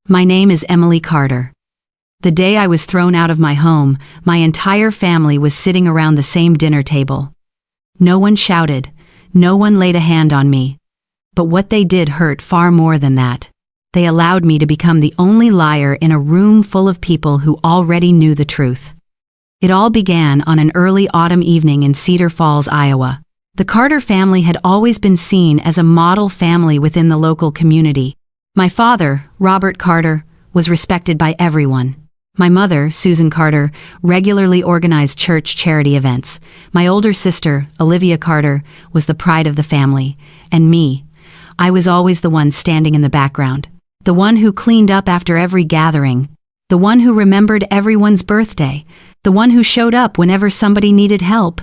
My name is Emily Carter. The day I was thrown out of my home, my entire family was sitting around the same dinner table. No one shouted, no one laid a hand on me. But what they did hurt far more than that. They allowed me to become the only liar in a room full of people who already knew the truth. It all began on an early autumn evening in Cedar Falls, Iowa. The Carter family had always been seen as a model family within the local community. My father, Robert Carter, was respected by everyone. My mother, Susan Carter, regularly organized church charity events. My older sister, Olivia Carter, was the pride of the family. And me, I was always the one standing in the background. The one who cleaned up after every gathering. The one who remembered everyone's birthday. The one who showed up whenever somebody needed help.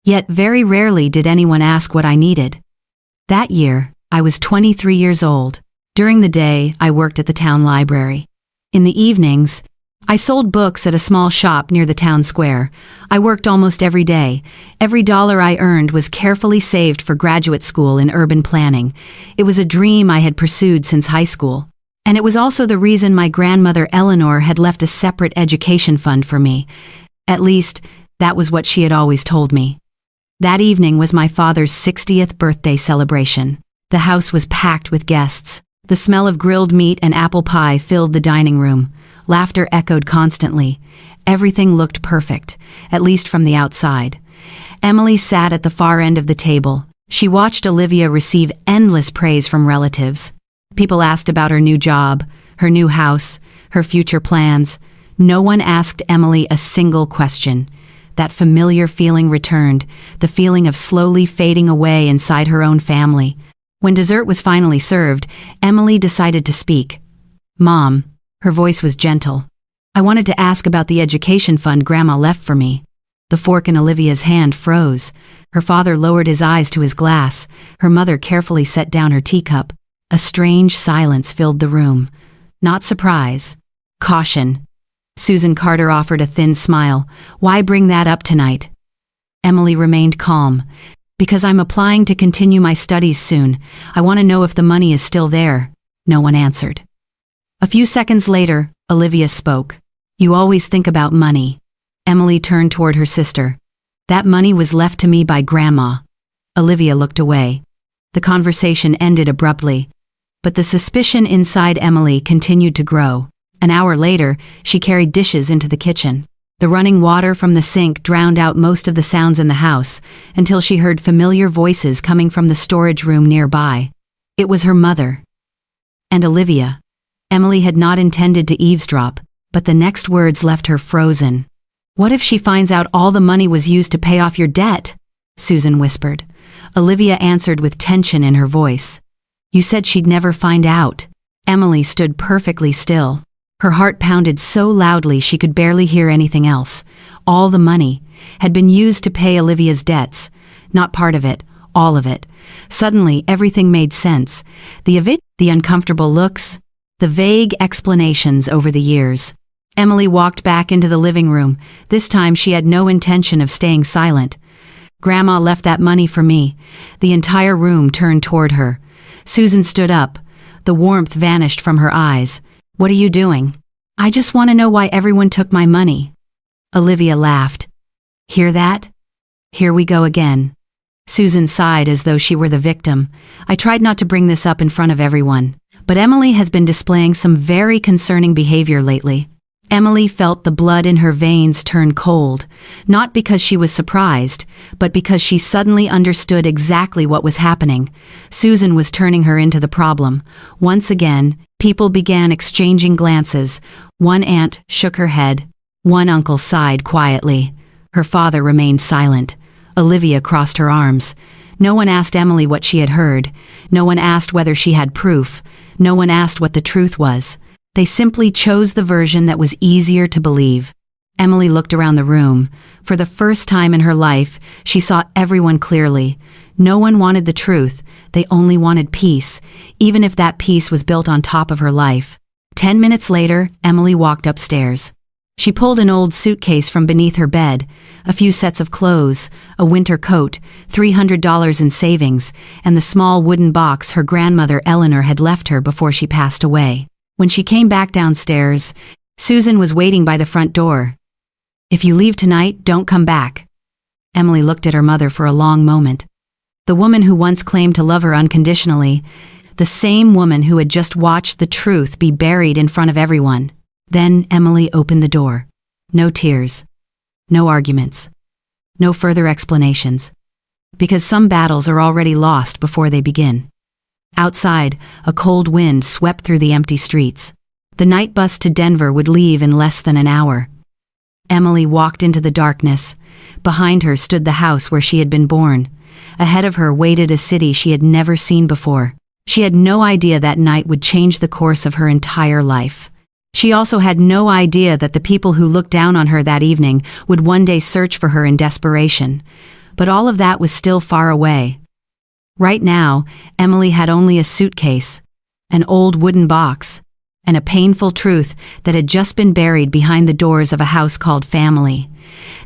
Yet very rarely did anyone ask what I needed. That year, I was 23 years old. During the day, I worked at the town library. In the evenings, I sold books at a small shop near the town square. I worked almost every day. Every dollar I earned was carefully saved for graduate school in urban planning. It was a dream I had pursued since high school. And it was also the reason my grandmother Eleanor had left a separate education fund for me. At least, that was what she had always told me. That evening was my father's 60th birthday celebration. The house was packed with guests. The smell of grilled meat and apple pie filled the dining room. Laughter echoed constantly. Everything looked perfect, at least from the outside. Emily sat at the far end of the table. She watched Olivia receive endless praise from relatives. People asked about her new job, her new house, her future plans. No one asked Emily a single question. That familiar feeling returned, the feeling of slowly fading away inside her own family. When dessert was finally served, Emily decided to speak. "Mom," her voice was gentle, "I wanted to ask about the education fund Grandma left for me." The fork in Olivia's hand froze. Her father lowered his eyes to his glass. Her mother carefully set down her teacup. A strange silence filled the room. Not surprise. Caution. Susan Carter offered a thin smile. "Why bring that up tonight?" Emily remained calm. "Because I'm applying to continue my studies soon. I want to know if the money is still there." No one answered. A few seconds later, Olivia spoke. "You always think about money." Emily turned toward her sister. "That money was left to me by Grandma." Olivia looked away. The conversation ended abruptly, but the suspicion inside Emily continued to grow. An hour later, she carried dishes into the kitchen. The running water from the sink drowned out most of the sounds in the house, until she heard familiar voices coming from the storage room nearby. It was her mother. And Olivia. Emily had not intended to eavesdrop, but the next words left her frozen. "What if she finds out all the money was used to pay off your debt?" Susan whispered. Olivia answered with tension in her voice. "You said she'd never find out." Emily stood perfectly still. Her heart pounded so loudly she could barely hear anything else. All the money had been used to pay Olivia's debts. Not part of it, all of it. Suddenly, everything made sense. The uncomfortable looks, the vague explanations over the years. Emily walked back into the living room. This time she had no intention of staying silent. "Grandma left that money for me." The entire room turned toward her. Susan stood up. The warmth vanished from her eyes. "What are you doing?" "I just want to know why everyone took my money." Olivia laughed. "Hear that? Here we go again." Susan sighed as though she were the victim. "I tried not to bring this up in front of everyone, but Emily has been displaying some very concerning behavior lately." Emily felt the blood in her veins turn cold, not because she was surprised, but because she suddenly understood exactly what was happening. Susan was turning her into the problem. Once again, people began exchanging glances. One aunt shook her head. One uncle sighed quietly. Her father remained silent. Olivia crossed her arms. No one asked Emily what she had heard. No one asked whether she had proof. No one asked what the truth was. They simply chose the version that was easier to believe. Emily looked around the room. For the first time in her life, she saw everyone clearly. No one wanted the truth. They only wanted peace, even if that peace was built on top of her life. 10 minutes later, Emily walked upstairs. She pulled an old suitcase from beneath her bed, a few sets of clothes, a winter coat, $300 in savings, and the small wooden box her grandmother Eleanor had left her before she passed away. When she came back downstairs, Susan was waiting by the front door. "If you leave tonight, don't come back." Emily looked at her mother for a long moment. The woman who once claimed to love her unconditionally, the same woman who had just watched the truth be buried in front of everyone. Then Emily opened the door. No tears. No arguments. No further explanations. Because some battles are already lost before they begin. Outside, a cold wind swept through the empty streets. The night bus to Denver would leave in less than an hour. Emily walked into the darkness. Behind her stood the house where she had been born. Ahead of her waited a city she had never seen before. She had no idea that night would change the course of her entire life. She also had no idea that the people who looked down on her that evening would one day search for her in desperation. But all of that was still far away. Right now, Emily had only a suitcase, an old wooden box, and a painful truth that had just been buried behind the doors of a house called family.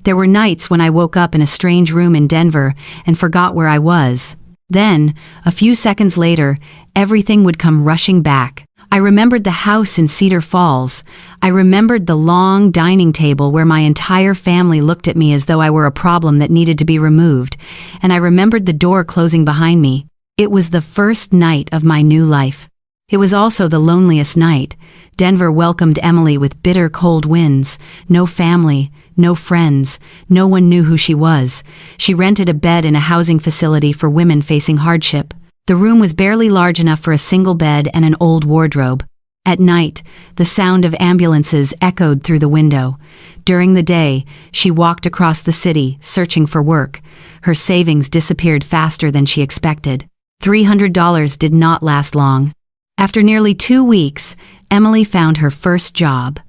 There were nights when I woke up in a strange room in Denver and forgot where I was. Then, a few seconds later, everything would come rushing back. I remembered the house in Cedar Falls. I remembered the long dining table where my entire family looked at me as though I were a problem that needed to be removed, and I remembered the door closing behind me. It was the first night of my new life. It was also the loneliest night. Denver welcomed Emily with bitter cold winds. No family, no friends, no one knew who she was. She rented a bed in a housing facility for women facing hardship. The room was barely large enough for a single bed and an old wardrobe. At night, the sound of ambulances echoed through the window. During the day, she walked across the city, searching for work. Her savings disappeared faster than she expected. $300 did not last long. After nearly 2 weeks, Emily found her first job,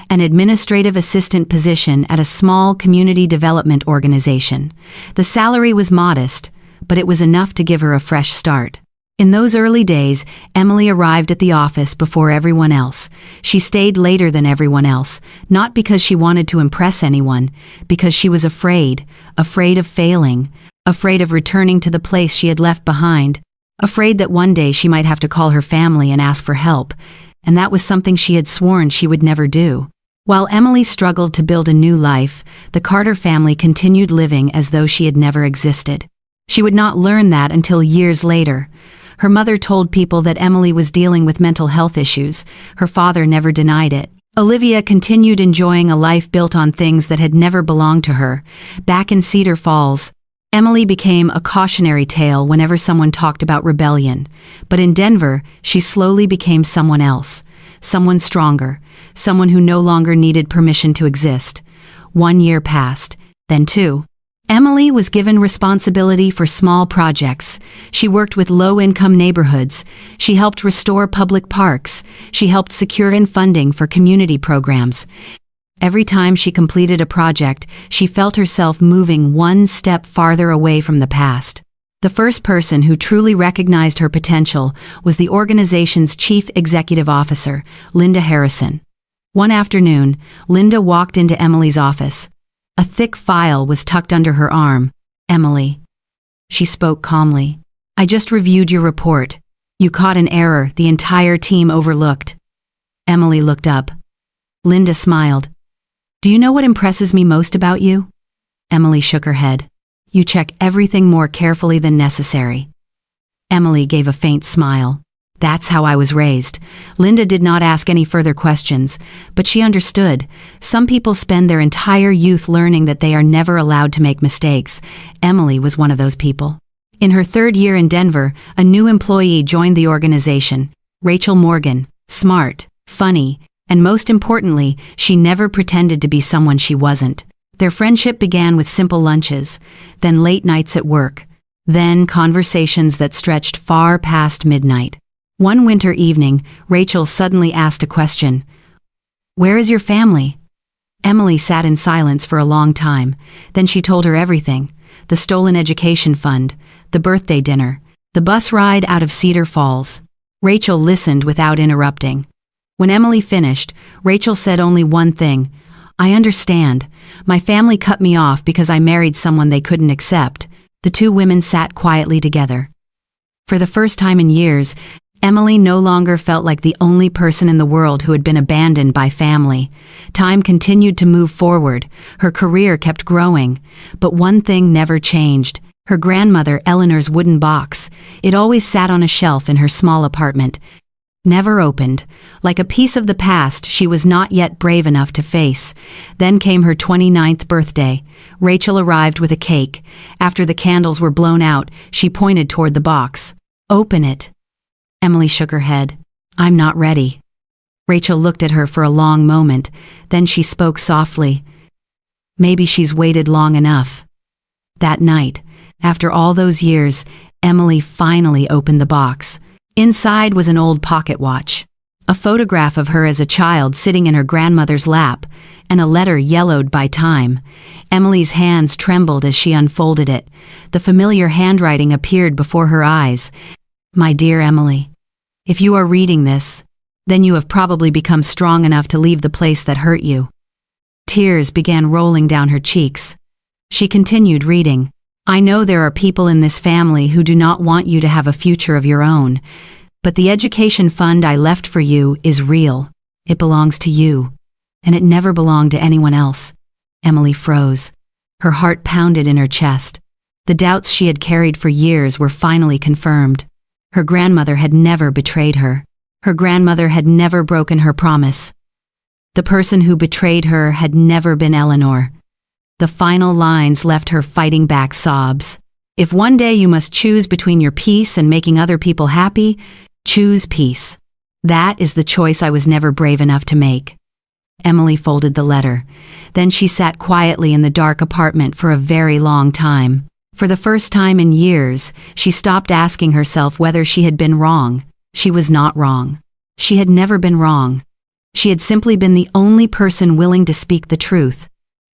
an administrative assistant position at a small community development organization. The salary was modest, but it was enough to give her a fresh start. In those early days, Emily arrived at the office before everyone else. She stayed later than everyone else, not because she wanted to impress anyone, because she was afraid of failing, afraid of returning to the place she had left behind, afraid that one day she might have to call her family and ask for help, and that was something she had sworn she would never do. While Emily struggled to build a new life, the Carter family continued living as though she had never existed. She would not learn that until years later. Her mother told people that Emily was dealing with mental health issues. Her father never denied it. Olivia continued enjoying a life built on things that had never belonged to her. Back in Cedar Falls, Emily became a cautionary tale whenever someone talked about rebellion. But in Denver, she slowly became someone else. Someone stronger. Someone who no longer needed permission to exist. 1 year passed, then 2. Emily was given responsibility for small projects. She worked with low-income neighborhoods. She helped restore public parks. She helped secure funding for community programs. Every time she completed a project, she felt herself moving one step farther away from the past. The first person who truly recognized her potential was the organization's chief executive officer, Linda Harrison. One afternoon, Linda walked into Emily's office. A thick file was tucked under her arm. "Emily," she spoke calmly, "I just reviewed your report. You caught an error the entire team overlooked." Emily looked up. Linda smiled. "Do you know what impresses me most about you?" Emily shook her head. "You check everything more carefully than necessary." Emily gave a faint smile. "That's how I was raised." Linda did not ask any further questions, but she understood. Some people spend their entire youth learning that they are never allowed to make mistakes. Emily was one of those people. In her 3rd year in Denver, a new employee joined the organization, Rachel Morgan. Smart, funny, and most importantly, she never pretended to be someone she wasn't. Their friendship began with simple lunches, then late nights at work, then conversations that stretched far past midnight. One winter evening, Rachel suddenly asked a question. "Where is your family?" Emily sat in silence for a long time. Then she told her everything. The stolen education fund, the birthday dinner, the bus ride out of Cedar Falls. Rachel listened without interrupting. When Emily finished, Rachel said only one thing. "I understand. My family cut me off because I married someone they couldn't accept." The two women sat quietly together. For the first time in years, Emily no longer felt like the only person in the world who had been abandoned by family. Time continued to move forward. Her career kept growing. But one thing never changed. Her grandmother Eleanor's wooden box. It always sat on a shelf in her small apartment. Never opened. Like a piece of the past she was not yet brave enough to face. Then came her 29th birthday. Rachel arrived with a cake. After the candles were blown out, she pointed toward the box. "Open it." Emily shook her head. "I'm not ready." Rachel looked at her for a long moment. Then she spoke softly. "Maybe she's waited long enough." That night, after all those years, Emily finally opened the box. Inside was an old pocket watch, a photograph of her as a child sitting in her grandmother's lap, and a letter yellowed by time. Emily's hands trembled as she unfolded it. The familiar handwriting appeared before her eyes. "My dear Emily, if you are reading this, then you have probably become strong enough to leave the place that hurt you." Tears began rolling down her cheeks. She continued reading. "I know there are people in this family who do not want you to have a future of your own, but the education fund I left for you is real. It belongs to you, and it never belonged to anyone else." Emily froze. Her heart pounded in her chest. The doubts she had carried for years were finally confirmed. Her grandmother had never betrayed her. Her grandmother had never broken her promise. The person who betrayed her had never been Eleanor. The final lines left her fighting back sobs. "If one day you must choose between your peace and making other people happy, choose peace. That is the choice I was never brave enough to make." Emily folded the letter. Then she sat quietly in the dark apartment for a very long time. For the first time in years, she stopped asking herself whether she had been wrong. She was not wrong. She had never been wrong. She had simply been the only person willing to speak the truth.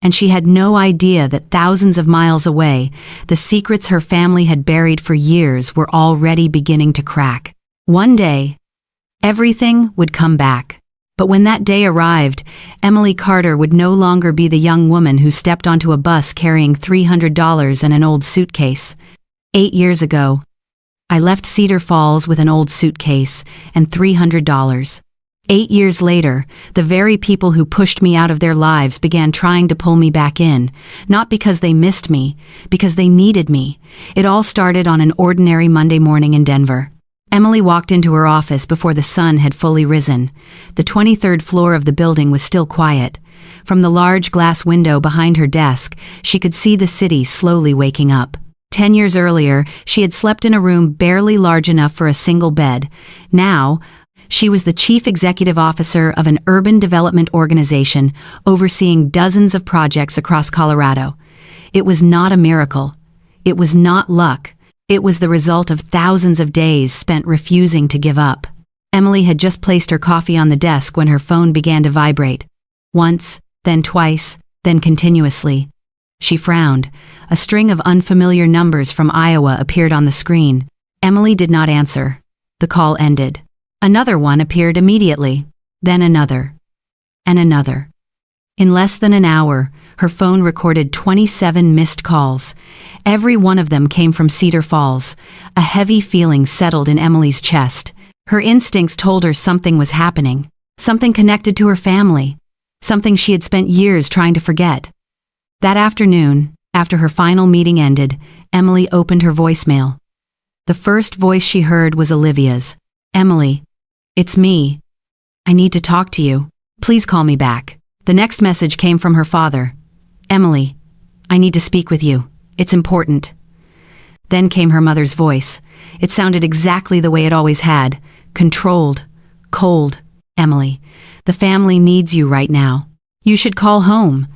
And she had no idea that thousands of miles away, the secrets her family had buried for years were already beginning to crack. One day, everything would come back. But when that day arrived, Emily Carter would no longer be the young woman who stepped onto a bus carrying $300 and an old suitcase. 8 years ago, I left Cedar Falls with an old suitcase and $300. 8 years later, the very people who pushed me out of their lives began trying to pull me back in, not because they missed me, because they needed me. It all started on an ordinary Monday morning in Denver. Emily walked into her office before the sun had fully risen. The 23rd floor of the building was still quiet. From the large glass window behind her desk, she could see the city slowly waking up. 10 years earlier, she had slept in a room barely large enough for a single bed. Now, she was the chief executive officer of an urban development organization overseeing dozens of projects across Colorado. It was not a miracle. It was not luck. It was the result of thousands of days spent refusing to give up. Emily had just placed her coffee on the desk when her phone began to vibrate. Once, then twice, then continuously. She frowned. A string of unfamiliar numbers from Iowa appeared on the screen. Emily did not answer. The call ended. Another one appeared immediately, then another, and another. In less than an hour, her phone recorded 27 missed calls. Every one of them came from Cedar Falls. A heavy feeling settled in Emily's chest. Her instincts told her something was happening, something connected to her family, something she had spent years trying to forget. That afternoon, after her final meeting ended, Emily opened her voicemail. The first voice she heard was Olivia's. "Emily, it's me. I need to talk to you. Please call me back." The next message came from her father. "Emily, I need to speak with you. It's important." Then came her mother's voice. It sounded exactly the way it always had. Controlled, cold. "Emily, the family needs you right now. You should call home."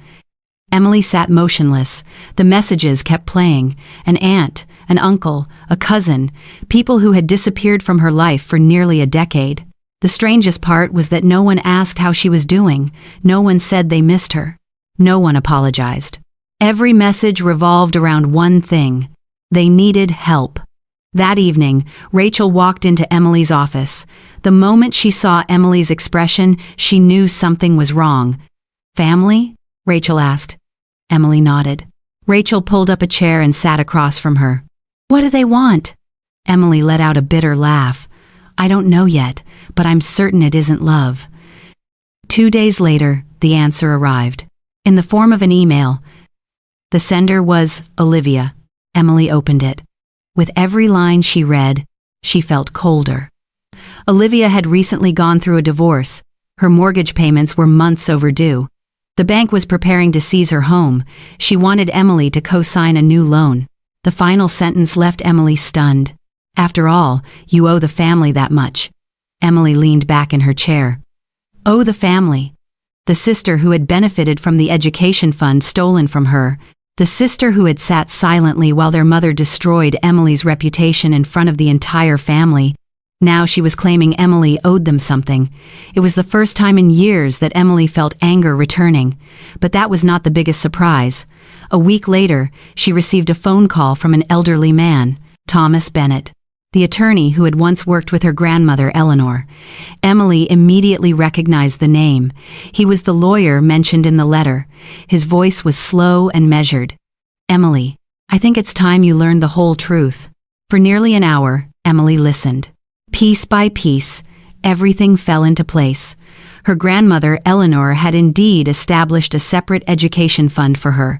Emily sat motionless. The messages kept playing. An aunt, an uncle, a cousin, people who had disappeared from her life for nearly a decade. The strangest part was that no one asked how she was doing. No one said they missed her. No one apologized. Every message revolved around one thing. They needed help. That evening, Rachel walked into Emily's office. The moment she saw Emily's expression, she knew something was wrong. "Family?" Rachel asked. Emily nodded. Rachel pulled up a chair and sat across from her. "What do they want?" Emily let out a bitter laugh. I don't know yet, but I'm certain it isn't love. 2 days later, the answer arrived. In the form of an email. The sender was Olivia. Emily opened it. With every line she read, she felt colder. Olivia had recently gone through a divorce. Her mortgage payments were months overdue. The bank was preparing to seize her home. She wanted Emily to co-sign a new loan. The final sentence left Emily stunned. After all, you owe the family that much. Emily leaned back in her chair. Oh, the family. The sister who had benefited from the education fund stolen from her. The sister who had sat silently while their mother destroyed Emily's reputation in front of the entire family. Now she was claiming Emily owed them something. It was the first time in years that Emily felt anger returning. But that was not the biggest surprise. A week later, she received a phone call from an elderly man, Thomas Bennett, the attorney who had once worked with her grandmother, Eleanor. Emily immediately recognized the name. He was the lawyer mentioned in the letter. His voice was slow and measured. Emily, I think it's time you learned the whole truth. For nearly an hour, Emily listened. Piece by piece, everything fell into place. Her grandmother, Eleanor, had indeed established a separate education fund for her.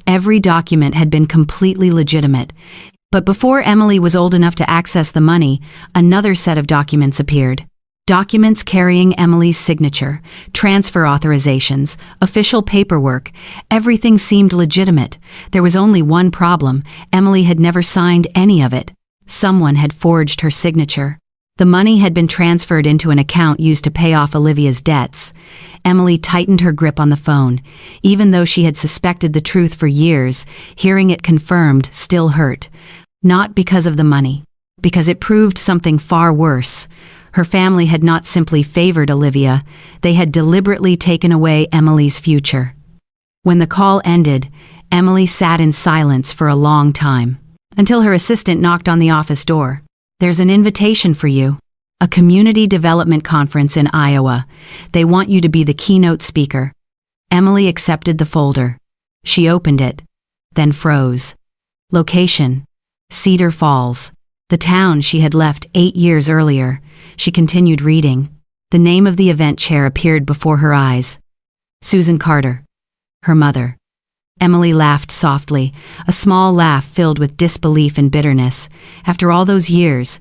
Every document had been completely legitimate. But before Emily was old enough to access the money, another set of documents appeared. Documents carrying Emily's signature, transfer authorizations, official paperwork. Everything seemed legitimate. There was only one problem. Emily had never signed any of it. Someone had forged her signature. The money had been transferred into an account used to pay off Olivia's debts. Emily tightened her grip on the phone. Even though she had suspected the truth for years, hearing it confirmed still hurt. Not because of the money, because it proved something far worse. Her family had not simply favored Olivia, they had deliberately taken away Emily's future. When the call ended, Emily sat in silence for a long time, until her assistant knocked on the office door. There's an invitation for you. A community development conference in Iowa. They want you to be the keynote speaker. Emily accepted the folder. She opened it, then froze. Location: Cedar Falls, the town she had left 8 years earlier. She continued reading. The name of the event chair appeared before her eyes. Susan Carter, her mother. Emily laughed softly, a small laugh filled with disbelief and bitterness. After all those years,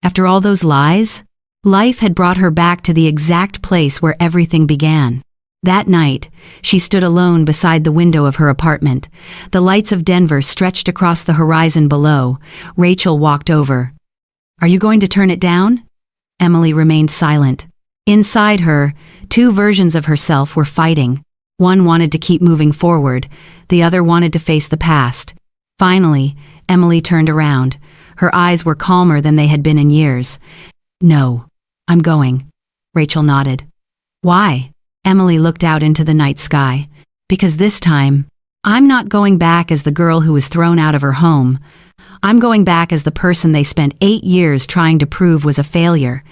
after all those lies, life had brought her back to the exact place where everything began. That night, she stood alone beside the window of her apartment. The lights of Denver stretched across the horizon below. Rachel walked over. Are you going to turn it down? Emily remained silent. Inside her, two versions of herself were fighting. One wanted to keep moving forward, the other wanted to face the past. Finally, Emily turned around. Her eyes were calmer than they had been in years. No, I'm going. Rachel nodded. Why? Emily looked out into the night sky. Because this time, I'm not going back as the girl who was thrown out of her home. I'm going back as the person they spent 8 years trying to prove was a failure.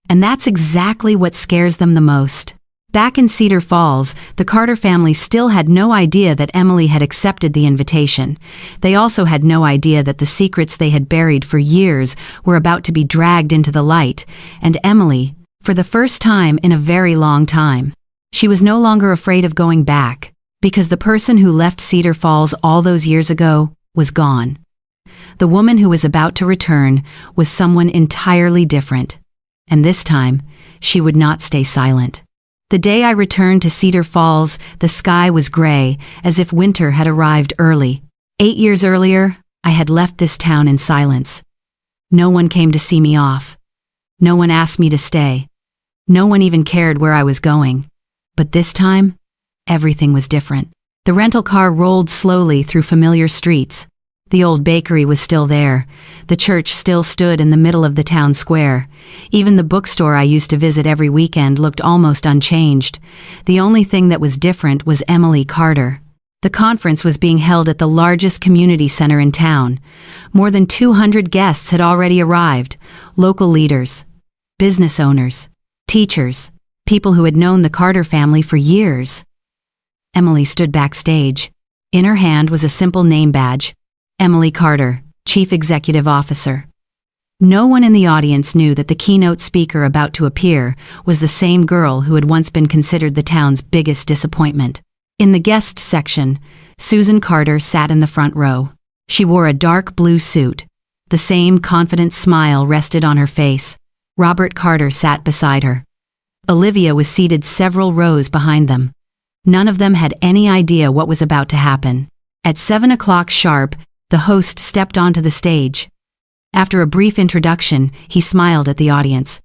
And that's exactly what scares them the most. Back in Cedar Falls, the Carter family still had no idea that Emily had accepted the invitation. They also had no idea that the secrets they had buried for years were about to be dragged into the light, and Emily, for the first time in a very long time, she was no longer afraid of going back, because the person who left Cedar Falls all those years ago was gone. The woman who was about to return was someone entirely different, and this time, she would not stay silent. The day I returned to Cedar Falls, the sky was gray, as if winter had arrived early. 8 years earlier, I had left this town in silence. No one came to see me off. No one asked me to stay. No one even cared where I was going. But this time, everything was different. The rental car rolled slowly through familiar streets. The old bakery was still there. The church still stood in the middle of the town square. Even the bookstore I used to visit every weekend looked almost unchanged. The only thing that was different was Emily Carter. The conference was being held at the largest community center in town. More than 200 guests had already arrived. Local leaders, business owners, teachers, people who had known the Carter family for years. Emily stood backstage. In her hand was a simple name badge. Emily Carter, Chief Executive Officer. No one in the audience knew that the keynote speaker about to appear was the same girl who had once been considered the town's biggest disappointment. In the guest section, Susan Carter sat in the front row. She wore a dark blue suit. The same confident smile rested on her face. Robert Carter sat beside her. Olivia was seated several rows behind them. None of them had any idea what was about to happen. At 7 o'clock sharp, the host stepped onto the stage. After a brief introduction, he smiled at the audience.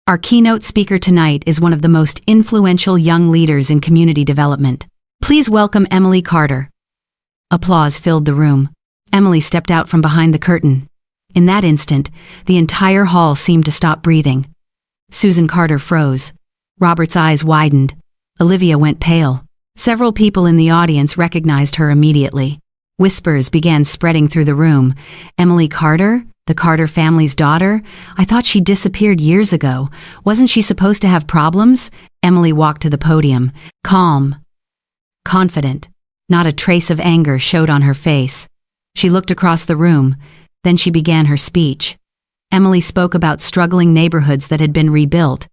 Our keynote speaker tonight is one of the most influential young leaders in community development. Please welcome Emily Carter. Applause filled the room. Emily stepped out from behind the curtain. In that instant, the entire hall seemed to stop breathing. Susan Carter froze. Robert's eyes widened. Olivia went pale. Several people in the audience recognized her immediately. Whispers began spreading through the room. Emily Carter? The Carter family's daughter? I thought she disappeared years ago. Wasn't she supposed to have problems? Emily walked to the podium. Calm. Confident. Not a trace of anger showed on her face. She looked across the room. Then she began her speech. Emily spoke about struggling neighborhoods that had been rebuilt,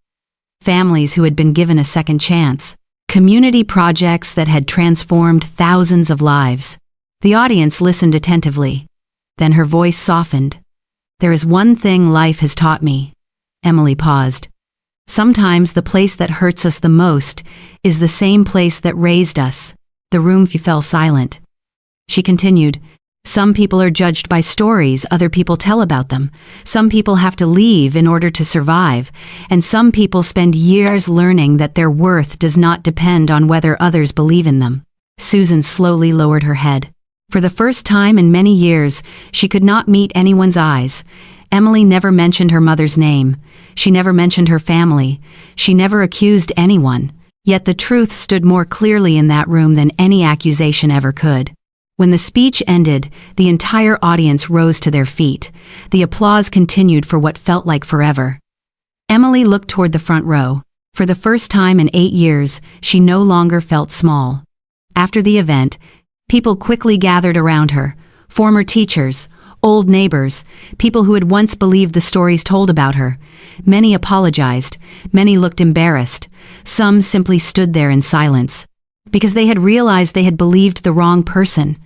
families who had been given a second chance, community projects that had transformed thousands of lives. The audience listened attentively. Then her voice softened. There is one thing life has taught me. Emily paused. Sometimes the place that hurts us the most is the same place that raised us. The room fell silent. She continued, some people are judged by stories other people tell about them. Some people have to leave in order to survive. And some people spend years learning that their worth does not depend on whether others believe in them. Susan slowly lowered her head. For the first time in many years, she could not meet anyone's eyes. Emily never mentioned her mother's name. She never mentioned her family. She never accused anyone. Yet the truth stood more clearly in that room than any accusation ever could. When the speech ended, the entire audience rose to their feet. The applause continued for what felt like forever. Emily looked toward the front row. For the first time in 8 years, she no longer felt small. After the event, people quickly gathered around her. Former teachers, old neighbors, people who had once believed the stories told about her. Many apologized. Many looked embarrassed. Some simply stood there in silence, because they had realized they had believed the wrong person.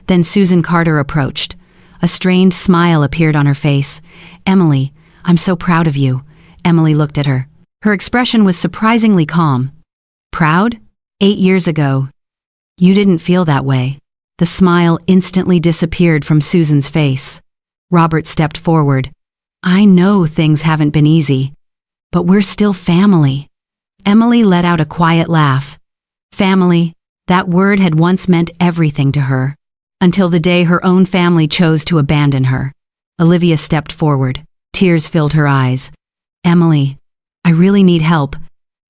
Then Susan Carter approached. A strained smile appeared on her face. Emily, I'm so proud of you. Emily looked at her. Her expression was surprisingly calm. Proud? 8 years ago. You didn't feel that way. The smile instantly disappeared from Susan's face. Robert stepped forward. I know things haven't been easy, but we're still family. Emily let out a quiet laugh. Family, that word had once meant everything to her, until the day her own family chose to abandon her. Olivia stepped forward. Tears filled her eyes. Emily, I really need help.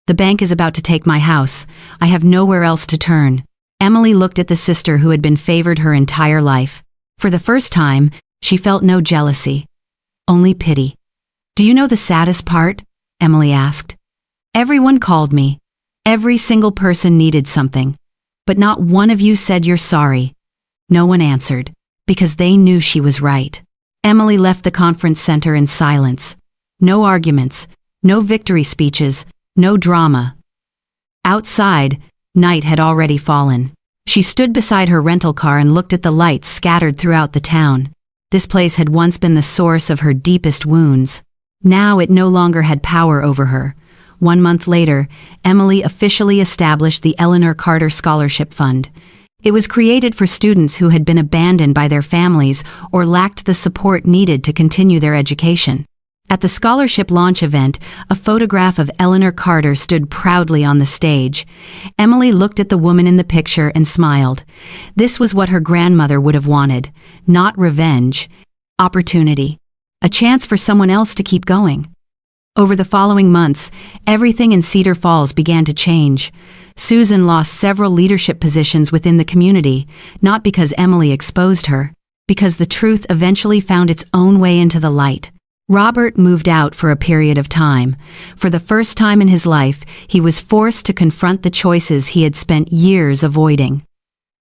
The bank is about to take my house. I have nowhere else to turn. Emily looked at the sister who had been favored her entire life. For the first time, she felt no jealousy, only pity. Do you know the saddest part? Emily asked. Everyone called me. Every single person needed something. But not one of you said you're sorry. No one answered, because they knew she was right. Emily left the conference center in silence. No arguments, no victory speeches, no drama. Outside, night had already fallen. She stood beside her rental car and looked at the lights scattered throughout the town. This place had once been the source of her deepest wounds. Now it no longer had power over her. 1 month later, Emily officially established the Eleanor Carter Scholarship Fund. It was created for students who had been abandoned by their families or lacked the support needed to continue their education. At the scholarship launch event, a photograph of Eleanor Carter stood proudly on the stage. Emily looked at the woman in the picture and smiled. This was what her grandmother would have wanted. Not revenge. Opportunity. A chance for someone else to keep going. Over the following months, everything in Cedar Falls began to change. Susan lost several leadership positions within the community, not because Emily exposed her, because the truth eventually found its own way into the light. Robert moved out for a period of time. For the first time in his life, he was forced to confront the choices he had spent years avoiding.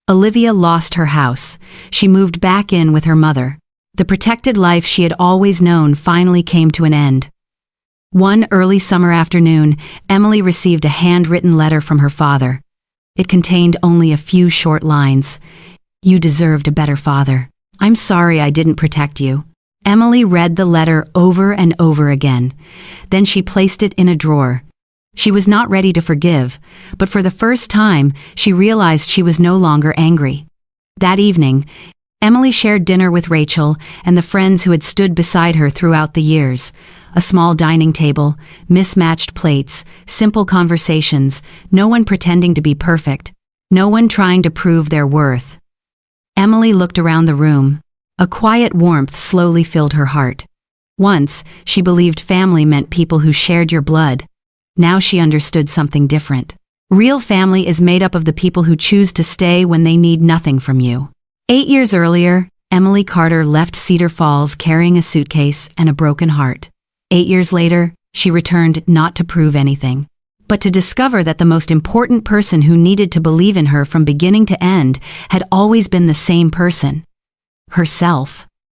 Olivia lost her house. She moved back in with her mother. The protected life she had always known finally came to an end. One early summer afternoon, Emily received a handwritten letter from her father. It contained only a few short lines. "You deserved a better father. I'm sorry I didn't protect you." Emily read the letter over and over again. Then she placed it in a drawer. She was not ready to forgive, but for the first time, she realized she was no longer angry. That evening, Emily shared dinner with Rachel and the friends who had stood beside her throughout the years. A small dining table, mismatched plates, simple conversations, no one pretending to be perfect, no one trying to prove their worth. Emily looked around the room. A quiet warmth slowly filled her heart. Once, she believed family meant people who shared your blood. Now she understood something different. Real family is made up of the people who choose to stay when they need nothing from you. 8 years earlier, Emily Carter left Cedar Falls carrying a suitcase and a broken heart. 8 years later, she returned not to prove anything, but to discover that the most important person who needed to believe in her from beginning to end had always been the same person: herself.